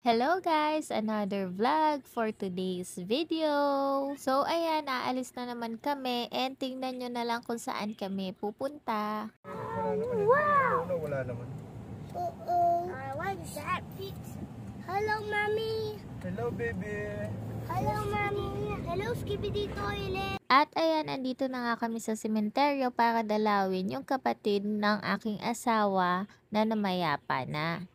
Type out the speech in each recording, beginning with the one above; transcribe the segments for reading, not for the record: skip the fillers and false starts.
Hello guys! Another vlog for today's video. So ayan, aalis na naman kami and tingnan nyo na lang kung saan kami pupunta. Wow! Wala naman. What is that? Hello, mommy. Hello, baby. Hello, mommy. Hello, Skibidi Toilet. At ayan, andito na nga kami sa sementeryo para dalawin yung kapatid ng aking asawa na namayapa na.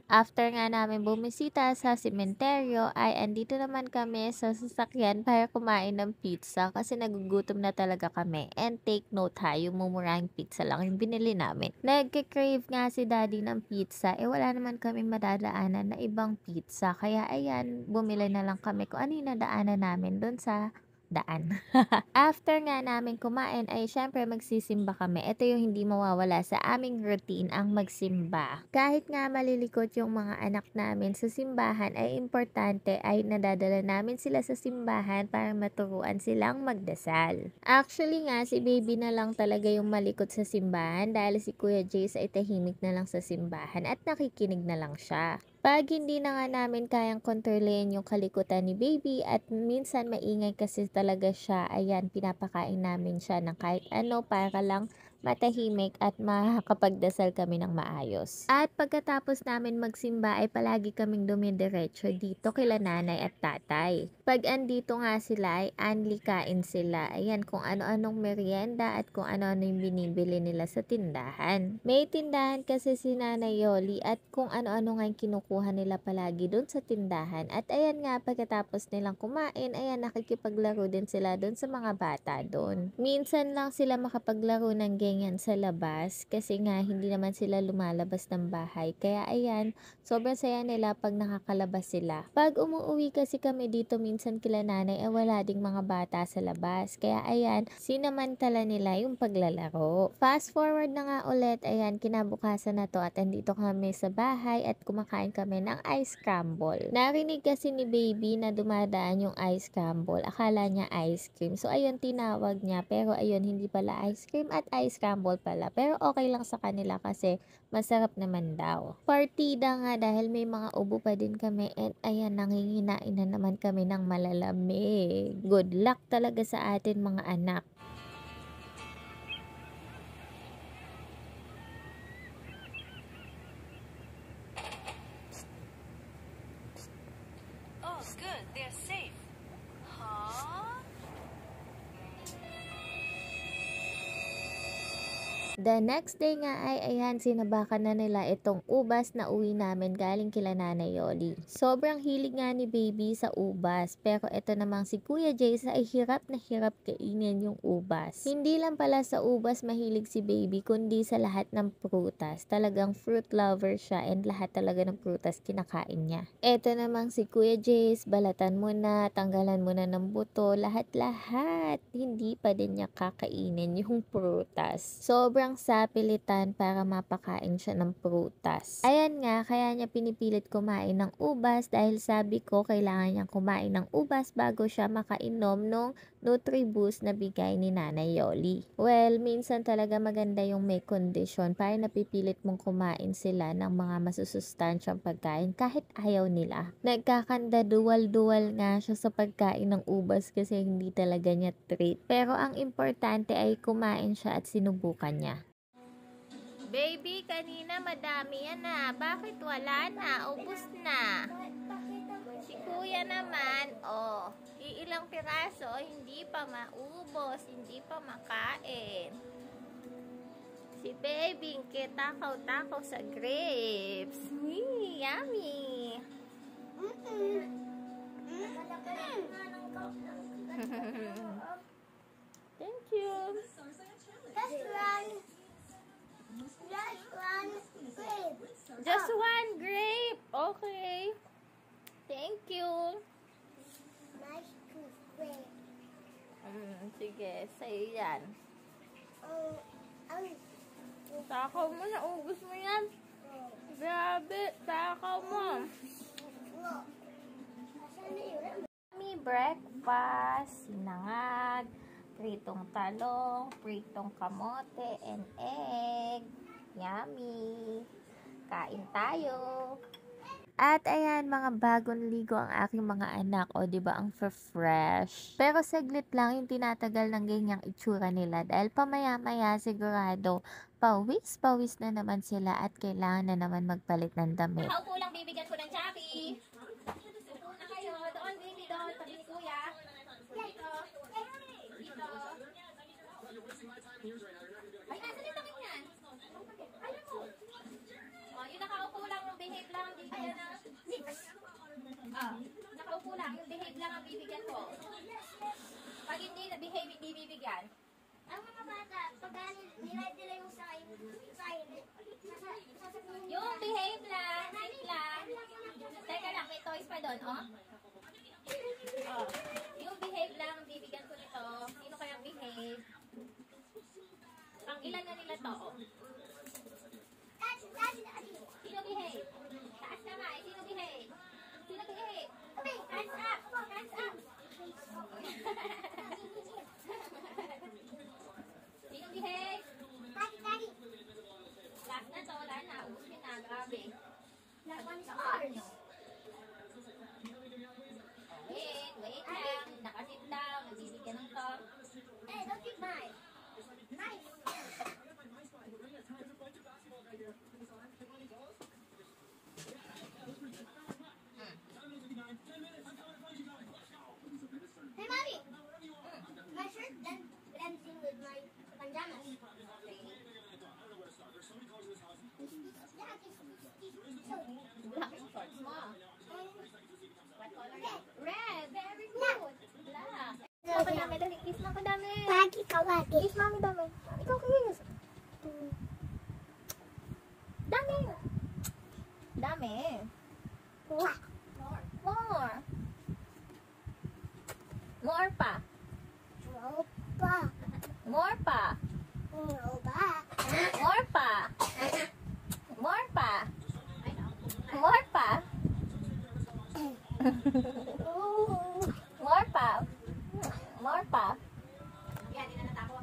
After nga namin bumisita sa sementeryo ay andito naman kami sa sasakyan para kumain ng pizza kasi nagugutom na talaga kami. And take note ha, yung mumurahing pizza lang yung binili namin. Nagka-crave nga si daddy ng pizza, wala naman kami madadaanan na ibang pizza. Kaya ayan, bumili na lang kami kung ano yung nadaanan namin doon sa daan. After nga namin kumain ay syempre magsisimba kami. Ito yung hindi mawawala sa aming routine, ang magsimba. Kahit nga malilikot yung mga anak namin sa simbahan ay importante ay nadadala namin sila sa simbahan para maturuan silang magdasal. Actually nga si baby na lang talaga yung malikot sa simbahan dahil si Kuya Jace ay tahimik na lang sa simbahan at nakikinig na lang siya. Pag hindi na nga namin kayang kontrolin yung kalikutan ni baby at minsan maingay kasi talaga siya, ayan, pinapakain namin siya ng kahit ano para lang matahimik at makakapagdasal kami ng maayos. At pagkatapos namin magsimba ay palagi kaming dumidiretso dito kila nanay at tatay. Pag andito nga sila ay anlikain sila. Ayan, kung ano-anong merienda at kung ano-ano yung binibili nila sa tindahan. May tindahan kasi si Nanay Yoli at kung ano-ano nga yung kinukuha nila palagi doon sa tindahan. At ayan nga, pagkatapos nilang kumain, ayan, nakikipaglaro din sila doon sa mga bata doon. Minsan lang sila makapaglaro ng ganyan sa labas kasi nga hindi naman sila lumalabas ng bahay. Kaya ayan, sobrang saya nila pag nakakalabas sila. Pag umuwi kasi kami dito minsan kila nanay ay wala ding mga bata sa labas. Kaya ayan, sinamantala nila yung paglalaro. Fast forward na nga ulit, ayan, kinabukasan na to at andito kami sa bahay at kumakain kami ng ice crumble. Narinig kasi ni baby na dumadaan yung ice crumble. Akala niya ice cream. So ayun, tinawag niya. Pero ayun, hindi pala ice cream at ice crumble pala. Pero okay lang sa kanila kasi masarap naman daw. Partida nga dahil may mga ubo pa din kami and ayan, nanginginain na naman kami ng malalamig. Good luck talaga sa atin mga anak. Oh, good. They're safe. Huh? The next day nga ay ayan, sinabakan na nila itong ubas na uwi namin galing kila Nanay Yoli. Sobrang hilig nga ni baby sa ubas, pero ito namang si Kuya Jace ay hirap na hirap kainin yung ubas. Hindi lang pala sa ubas mahilig si baby, kundi sa lahat ng prutas. Talagang fruit lover siya and lahat talaga ng prutas kinakain niya. Ito namang si Kuya Jace, balatan mo na, tanggalan mo na ng buto, lahat-lahat. Hindi pa din niya kakainin yung prutas. Sobrang sapilitan para mapakain siya ng prutas. Ayan nga, kaya niya pinipilit kumain ng ubas dahil sabi ko kailangan niyang kumain ng ubas bago siya makainom ng Nutriboost na bigay ni Nanay Yoli. Well, minsan talaga maganda yung may kondisyon para napipilit mong kumain sila ng mga masusustansyang pagkain kahit ayaw nila. Nagkakanda duwal-duwal nga siya sa pagkain ng ubas kasi hindi talaga niya treat. Pero ang importante ay kumain siya at sinubukan niya. Baby, kanina madami yan na. Bakit wala na? Ubus na. Si kuya naman, oh, iilang piraso, hindi pa maubos, hindi pa makain. Si baby, kitakaw-takaw sa grapes. Wee, yummy. Thank you. Just one grape. Okay. Thank you. Nice to play. Sige, sa'yo yan. Takaw mo na, ubus mo yan. Grabe, takaw mo. Breakfast, sinangag, Pritong talong, pritong kamote, and egg. Yummy! Kain tayo! At ayan, mga bagong ligo ang aking mga anak. O, di ba ang fresh. Pero saglit lang yung tinatagal ng ganyang itsura nila. Dahil pamaya-maya sigurado, pawis na naman sila at kailangan na naman magpalit ng damit. Nakaupo lang, bibigyan ko ng Jackie. Upo na kayo. Doon, baby, doon. Tabi ni Kuya. Dito. Dito. Ay, nasa din naman yan. Alam mo. Oh, yung nakaupo lang, yung behave lang, bibigyan na. Nakaupo lang, yung behave lang ang bibigyan ko. Pag hindi na behave, hindi bibigyan. Ang mga bata, pag nilad nila yung sign, Yung behave lang, wait lang. Teka lang, may toys pa doon, oh. Oh. Yung behave lang, ang bibigyan ko nito. Sino kayang behave? Pang ilan na nila to, oh. Sino behave? Taas na nga, sino behave? Sino behave? Hands up! Hands up! Sino behave? Last na to, wala na. Ubusin na, grabe. Wait lang. Nakasit lang. Nagbibigyan ng top. Hey, don't keep mine. Nice. Hey, mommy. My shirt blends in with my pajamas. Black yung shorts mo. What color yan? Red. Very good. Black. Ako dami. Dali, kiss mo ako dami. Pagi kawagi. Kiss mami dami. Ikaw kiss. Dami. Dami. Wah. More. More pa. Opa. More pa. Opa. More pa. More pa. More pa. More pa. More pa. Yan, hindi na natako.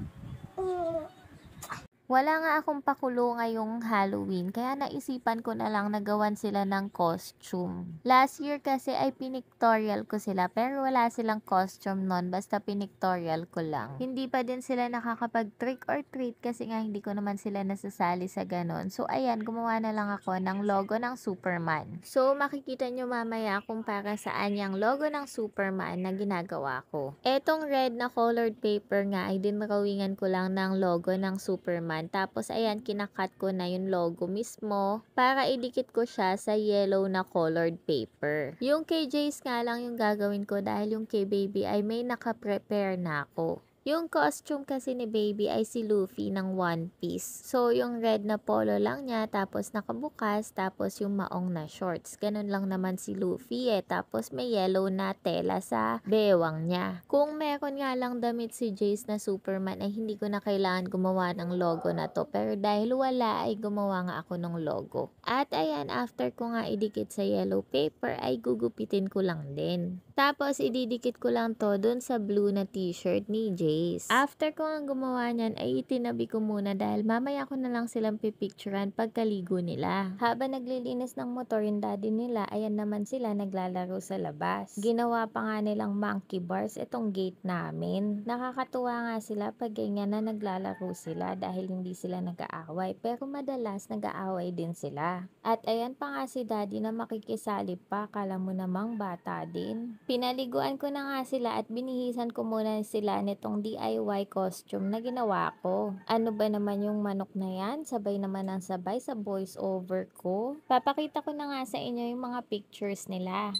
Wala nga akong pakulo ngayong Halloween, kaya naisipan ko na lang na gawan sila ng costume. Last year kasi ay pinictorial ko sila, pero wala silang costume nun, basta pinictorial ko lang. Hindi pa din sila nakakapag trick or treat kasi nga hindi ko naman sila nasasali sa ganon. So ayan, gumawa na lang ako ng logo ng Superman. So makikita nyo mamaya kung para saan yung logo ng Superman na ginagawa ko. Etong red na colored paper nga ay dinrawingan ko lang ng logo ng Superman. Tapos ayan, kinakat ko na yung logo mismo para idikit ko siya sa yellow na colored paper. Yung kay Jace nga lang yung gagawin ko dahil yung kay Baby ay may naka-prepare na ako. Yung costume kasi ni Baby ay si Luffy ng One Piece. So, yung red na polo lang niya, tapos nakabukas, tapos yung maong na shorts. Ganun lang naman si Luffy eh. Tapos may yellow na tela sa bewang niya. Kung meron nga lang damit si Jace na Superman ay hindi ko na kailangan gumawa ng logo na to. Pero dahil wala ay gumawa nga ako ng logo. At ayan, after ko nga idikit sa yellow paper ay gugupitin ko lang din. Tapos ididikit ko lang to dun sa blue na t-shirt ni Jace. After ko nga gumawa niyan ay itinabi ko muna dahil mamaya ko na lang silang pipicturean pagkaligo nila. Habang naglilinis ng motor yung daddy nila, ayan naman sila naglalaro sa labas. Ginawa pa nga nilang monkey bars itong gate namin. Nakakatuwa nga sila pag ganyan na naglalaro sila dahil hindi sila nag-aaway. Pero madalas nag-aaway din sila. At ayan pa nga si daddy na makikisali pa, kala mo namang bata din. Pinaliguan ko na nga sila at binihisan ko muna sila nitong DIY costume na ginawa ko. Ano ba naman yung manok na yan? Sabay naman ang sabay sa voice over ko. Papakita ko na nga sa inyo yung mga pictures nila.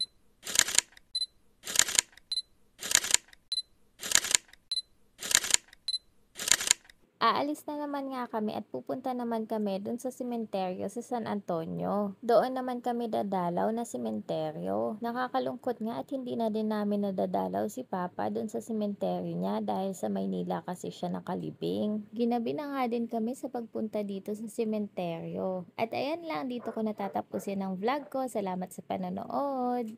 Aalis na naman nga kami at pupunta naman kami dun sa sementeryo sa San Antonio. Doon naman kami dadalaw na sementeryo. Nakakalungkot nga at hindi na din namin nadadalaw si Papa dun sa sementeryo niya dahil sa Maynila kasi siya nakalibing. Ginabi na nga din kami sa pagpunta dito sa sementeryo. At ayan lang, dito ko natatapusin ang vlog ko. Salamat sa panonood!